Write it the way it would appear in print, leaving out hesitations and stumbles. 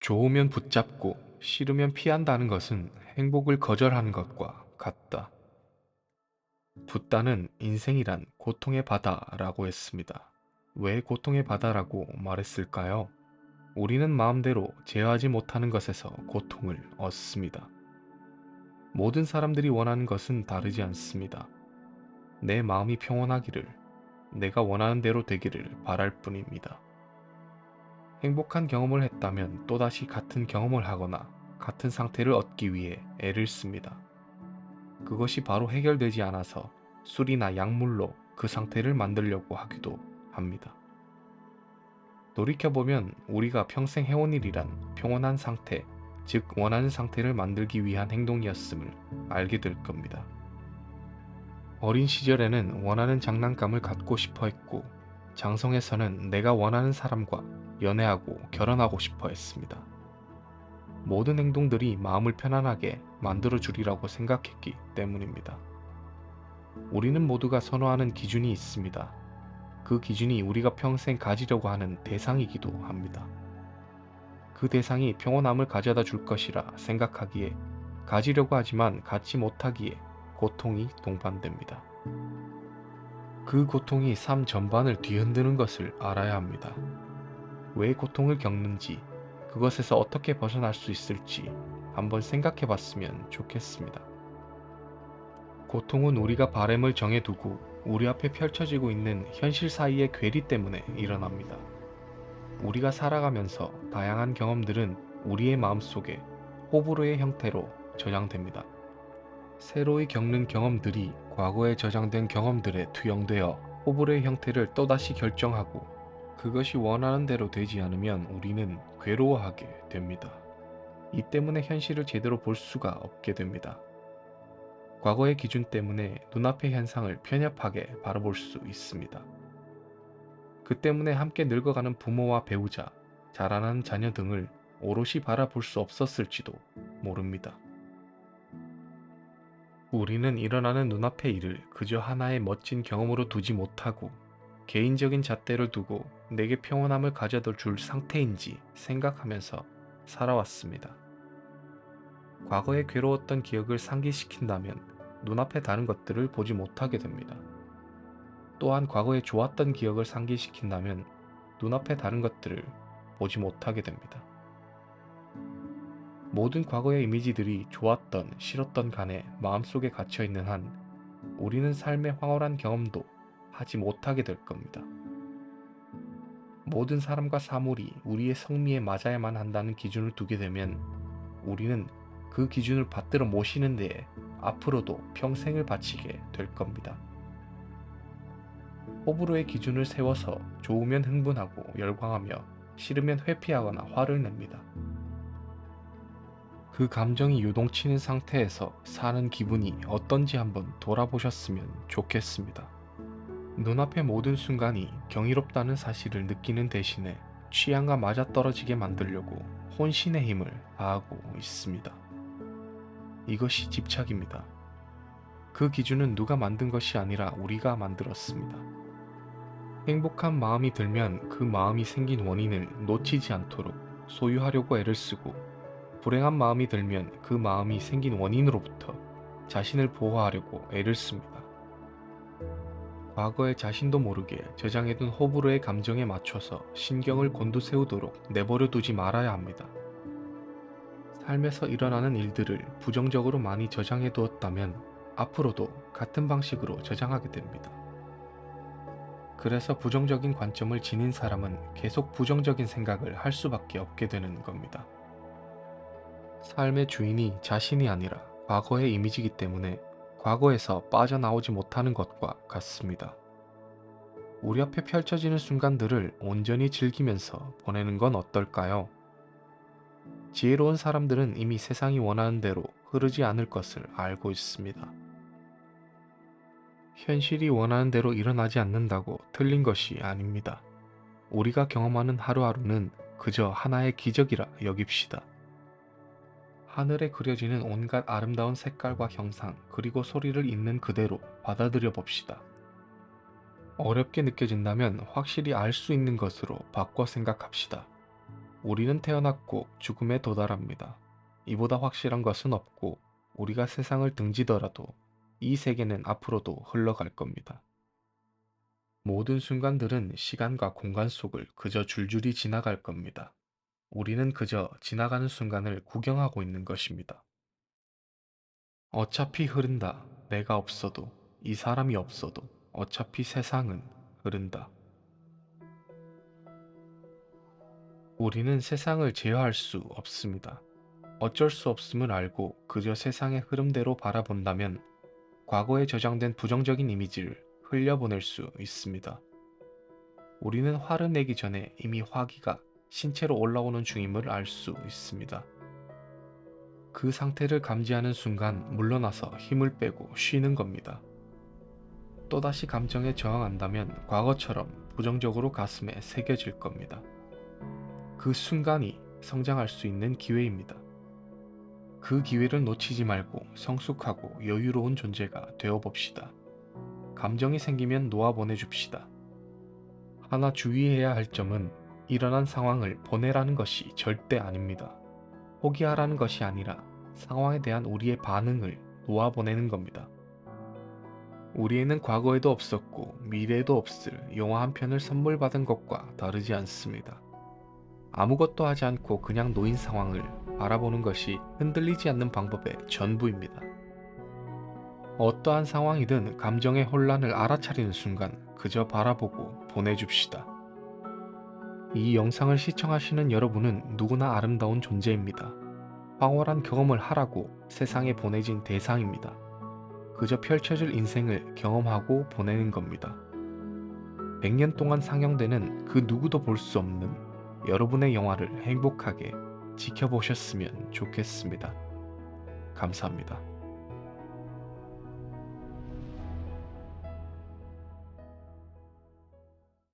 좋으면 붙잡고 싫으면 피한다는 것은 행복을 거절하는 것과 같다. 붓다는 인생이란 고통의 바다라고 했습니다. 왜 고통의 바다라고 말했을까요? 우리는 마음대로 제어하지 못하는 것에서 고통을 얻습니다. 모든 사람들이 원하는 것은 다르지 않습니다. 내 마음이 평온하기를, 내가 원하는 대로 되기를 바랄 뿐입니다. 행복한 경험을 했다면 또다시 같은 경험을 하거나 같은 상태를 얻기 위해 애를 씁니다. 그것이 바로 해결되지 않아서 술이나 약물로 그 상태를 만들려고 하기도 합니다. 돌이켜보면 우리가 평생 해온 일이란 평온한 상태, 즉 원하는 상태를 만들기 위한 행동이었음을 알게 될 겁니다. 어린 시절에는 원하는 장난감을 갖고 싶어 했고, 장성에서는 내가 원하는 사람과 연애하고 결혼하고 싶어 했습니다. 모든 행동들이 마음을 편안하게 만들어주리라고 생각했기 때문입니다. 우리는 모두가 선호하는 기준이 있습니다. 그 기준이 우리가 평생 가지려고 하는 대상이기도 합니다. 그 대상이 평온함을 가져다 줄 것이라 생각하기에 가지려고 하지만 갖지 못하기에 고통이 동반됩니다. 그 고통이 삶 전반을 뒤흔드는 것을 알아야 합니다. 왜 고통을 겪는지, 그것에서 어떻게 벗어날 수 있을지 한번 생각해 봤으면 좋겠습니다. 고통은 우리가 바램을 정해두고 우리 앞에 펼쳐지고 있는 현실 사이의 괴리 때문에 일어납니다. 우리가 살아가면서 다양한 경험들은 우리의 마음속에 호불호의 형태로 저장됩니다. 새로이 겪는 경험들이 과거에 저장된 경험들에 투영되어 호불호의 형태를 또다시 결정하고, 그것이 원하는 대로 되지 않으면 우리는 괴로워하게 됩니다. 이 때문에 현실을 제대로 볼 수가 없게 됩니다. 과거의 기준 때문에 눈앞의 현상을 편협하게 바라볼 수 있습니다. 그 때문에 함께 늙어가는 부모와 배우자, 자라나는 자녀 등을 오롯이 바라볼 수 없었을지도 모릅니다. 우리는 일어나는 눈앞의 일을 그저 하나의 멋진 경험으로 두지 못하고 개인적인 잣대를 두고 내게 평온함을 가져다 줄 상태인지 생각하면서 살아왔습니다. 과거에 괴로웠던 기억을 상기시킨다면 눈앞에 다른 것들을 보지 못하게 됩니다. 또한 과거에 좋았던 기억을 상기시킨다면 눈앞에 다른 것들을 보지 못하게 됩니다. 모든 과거의 이미지들이 좋았던 싫었던 간에 마음속에 갇혀있는 한 우리는 삶의 황홀한 경험도 하지 못하게 될 겁니다. 모든 사람과 사물이 우리의 성미에 맞아야만 한다는 기준을 두게 되면 우리는 그 기준을 받들어 모시는 데에 앞으로도 평생을 바치게 될 겁니다. 호불호의 기준을 세워서 좋으면 흥분하고 열광하며 싫으면 회피하거나 화를 냅니다. 그 감정이 요동치는 상태에서 사는 기분이 어떤지 한번 돌아보셨으면 좋겠습니다. 눈앞의 모든 순간이 경이롭다는 사실을 느끼는 대신에 취향과 맞아떨어지게 만들려고 혼신의 힘을 다하고 있습니다. 이것이 집착입니다. 그 기준은 누가 만든 것이 아니라 우리가 만들었습니다. 행복한 마음이 들면 그 마음이 생긴 원인을 놓치지 않도록 소유하려고 애를 쓰고, 불행한 마음이 들면 그 마음이 생긴 원인으로부터 자신을 보호하려고 애를 씁니다. 과거에 자신도 모르게 저장해둔 호불호의 감정에 맞춰서 신경을 곤두세우도록 내버려 두지 말아야 합니다. 삶에서 일어나는 일들을 부정적으로 많이 저장해 두었다면 앞으로도 같은 방식으로 저장하게 됩니다. 그래서 부정적인 관점을 지닌 사람은 계속 부정적인 생각을 할 수밖에 없게 되는 겁니다. 삶의 주인이 자신이 아니라 과거의 이미지이기 때문에 과거에서 빠져나오지 못하는 것과 같습니다. 우리 앞에 펼쳐지는 순간들을 온전히 즐기면서 보내는 건 어떨까요? 지혜로운 사람들은 이미 세상이 원하는 대로 흐르지 않을 것을 알고 있습니다. 현실이 원하는 대로 일어나지 않는다고 틀린 것이 아닙니다. 우리가 경험하는 하루하루는 그저 하나의 기적이라 여깁시다. 하늘에 그려지는 온갖 아름다운 색깔과 형상, 그리고 소리를 있는 그대로 받아들여 봅시다. 어렵게 느껴진다면 확실히 알 수 있는 것으로 바꿔 생각합시다. 우리는 태어났고 죽음에 도달합니다. 이보다 확실한 것은 없고 우리가 세상을 등지더라도 이 세계는 앞으로도 흘러갈 겁니다. 모든 순간들은 시간과 공간 속을 그저 줄줄이 지나갈 겁니다. 우리는 그저 지나가는 순간을 구경하고 있는 것입니다. 어차피 흐른다. 내가 없어도, 이 사람이 없어도 어차피 세상은 흐른다. 우리는 세상을 제어할 수 없습니다. 어쩔 수 없음을 알고 그저 세상의 흐름대로 바라본다면 과거에 저장된 부정적인 이미지를 흘려보낼 수 있습니다. 우리는 화를 내기 전에 이미 화기가 신체로 올라오는 중임을 알 수 있습니다. 그 상태를 감지하는 순간 물러나서 힘을 빼고 쉬는 겁니다. 또다시 감정에 저항한다면 과거처럼 부정적으로 가슴에 새겨질 겁니다. 그 순간이 성장할 수 있는 기회입니다. 그 기회를 놓치지 말고 성숙하고 여유로운 존재가 되어봅시다. 감정이 생기면 놓아보내줍시다. 하나 주의해야 할 점은 일어난 상황을 보내라는 것이 절대 아닙니다. 포기하라는 것이 아니라 상황에 대한 우리의 반응을 놓아보내는 겁니다. 우리에는 과거에도 없었고 미래에도 없을 영화 한 편을 선물 받은 것과 다르지 않습니다. 아무것도 하지 않고 그냥 놓인 상황을 바라보는 것이 흔들리지 않는 방법의 전부입니다. 어떠한 상황이든 감정의 혼란을 알아차리는 순간 그저 바라보고 보내줍시다. 이 영상을 시청하시는 여러분은 누구나 아름다운 존재입니다. 황홀한 경험을 하라고 세상에 보내진 대상입니다. 그저 펼쳐질 인생을 경험하고 보내는 겁니다. 100년 동안 상영되는 그 누구도 볼 수 없는 여러분의 영화를 행복하게 지켜보셨으면 좋겠습니다. 감사합니다.